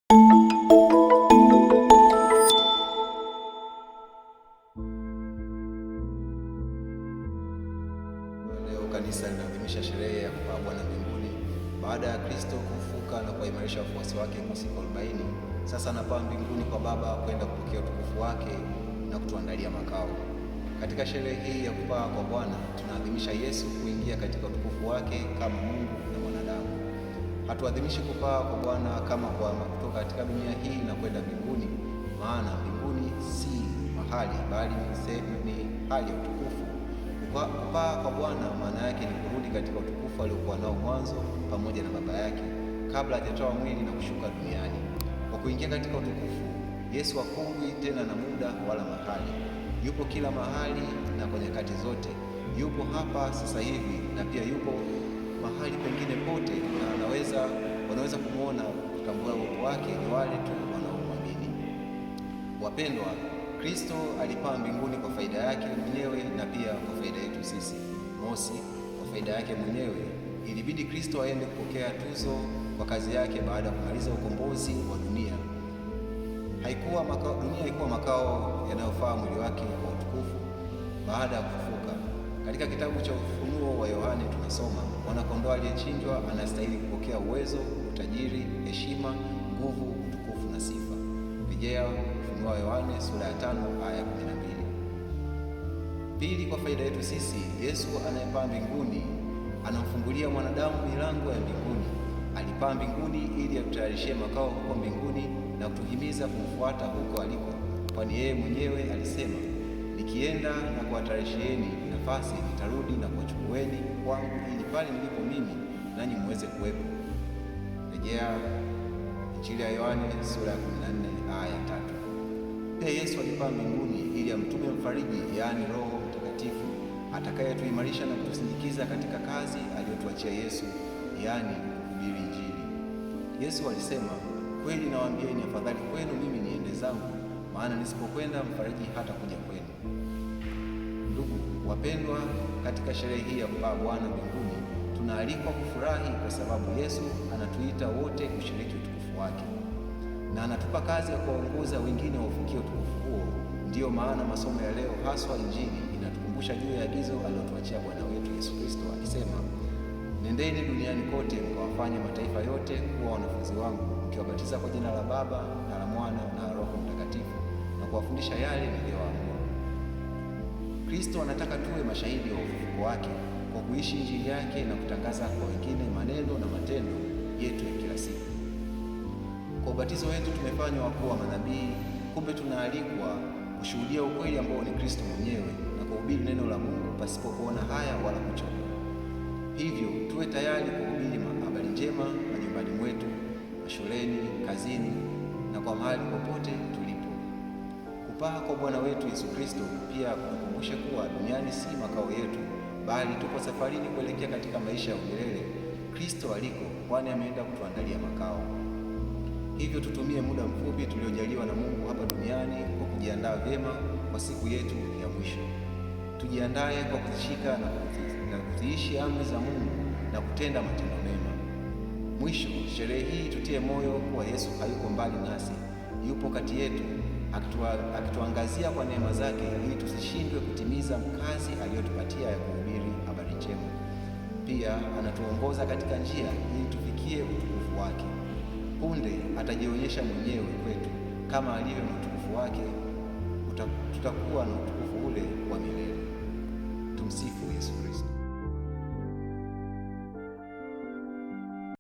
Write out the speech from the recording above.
Leo kanisa linaadhimisha sherehe ya kupaa Bwana mbinguni. Baada ya Kristo kufufuka na kuimarisha wafuasi wake kwa siku 40, sasa anapaa mbinguni kwa Baba kwenda kupokea utukufu wake na kutuandalia makao. Katika sherehe hii ya kupaa kwa Bwana tunaadhimisha Yesu kuingia katika utukufu wake kama Mungu na mwanadamu. Hatuadhimishi kupaa kwa Bwana kama kwa kutoka katika dunia hii na kwenda mbinguni, maana mbinguni si mahali bali ni hali ya utukufu. Kupaa kwa Bwana maana yake ni kurudi katika utukufu aliokuwa nao mwanzo pamoja na Baba yake kabla hajatoa mwili na kushuka duniani. Kwa kuingia katika utukufu, Yesu hakungwi tena na muda wala mahali. Yupo kila mahali na kwa nyakati zote. Yupo hapa sasa hivi na pia yupo mahali pengine pote, na wanaweza kumwona, kutambua uwepo wake ni wale tu wanaomwamini. Wapendwa, Kristo alipaa mbinguni kwa faida yake mwenyewe na pia kwa faida yetu sisi. Mosi, kwa faida yake mwenyewe, ilibidi Kristo aende kupokea tuzo kwa kazi yake baada ya kumaliza ukombozi wa dunia. Dunia haikuwa makao yanayofaa mwili wake kwa utukufu baada ya kufufuka. Katika kitabu cha Ufunuo wa Yohane tunasoma, mwana-kondoo aliyechinjwa anastahili kupokea uwezo, utajiri, heshima, nguvu, utukufu na sifa. Rejea Ufunuo wa Yohane sura ya 5 aya 12. Pili, kwa faida yetu sisi, Yesu anayepaa mbinguni anamfungulia mwanadamu milango ya mbinguni. Alipaa mbinguni ili atutayarishie makao huko mbinguni na kutuhimiza kumfuata huko aliko, kwani yeye mwenyewe alisema, nikienda na kuwatayarishieni nafasi, nitarudi na kuwachukueni kwangu, ili pale nilipo mimi nanyi muweze kuwepo. Rejea Injili ya Yohane sura ya 14 aya 3. Pia Yesu alipaa mbinguni ili amtume mfariji, yaani Roho Mtakatifu, atakayetuimarisha na kutusindikiza katika kazi aliyotuachia Yesu, yaani kuhubiri Injili. Yesu alisema, kweli nawaambieni, afadhali kwenu mimi niende zangu, maana nisipokwenda mfariji hata kuja kwenu. Ndugu wapendwa, katika sherehe hii ya kupaa Bwana mbinguni tunaalikwa kufurahi kwa sababu Yesu anatuita wote kushiriki utukufu wake na anatupa kazi ya kuwaongoza wengine wafikie utukufu huo. Ndiyo maana masomo ya leo, haswa Injili, inatukumbusha juu ya agizo alilotuachia Bwana wetu Yesu Kristo akisema, nendeni duniani kote mkawafanye mataifa yote kuwa wanafunzi wangu, mkiwabatiza kwa jina la Baba na la Mwana na la Roho Mtakatifu, na kuwafundisha yale niliyowaamuru. Kristo anataka tuwe mashahidi wa ufufuko wake kwa kuishi Injili yake na kutangaza kwa wengine maneno na matendo yetu ya kila siku. Kwa ubatizo wetu tumefanywa kuwa manabii, kumbe tunaalikwa kushuhudia ukweli ambao ni Kristo mwenyewe na kuhubiri neno la Mungu pasipo kuona haya wala kuchoka. Hivyo tuwe tayari kuhubiri habari njema majumbani mwetu, mashuleni, kazini na kwa mahali popote tulipo. Kupaa kwa Bwana wetu Yesu Kristo pia kutukumbusha kuwa duniani si makao yetu, bali tupo safarini kuelekea katika maisha ya milele Kristo aliko, kwani ameenda kutuandalia makao. Hivyo tutumie muda mfupi tuliojaliwa na Mungu hapa duniani kwa kujiandaa vyema kwa siku yetu ya mwisho. Tujiandae kwa kuzishika na kuziishi amri za Mungu na kutenda matendo mema. Mwisho, sherehe hii tutie moyo kuwa Yesu hayuko mbali nasi, yupo kati yetu akituangazia kwa neema zake ili tusishindwe kutimiza kazi aliyotupatia ya kuhubiri habari njema. Pia anatuongoza katika njia ili tufikie utukufu wake. Punde atajionyesha mwenyewe kwetu kama alivyo na utukufu wake. Tutakuwa na utukufu ule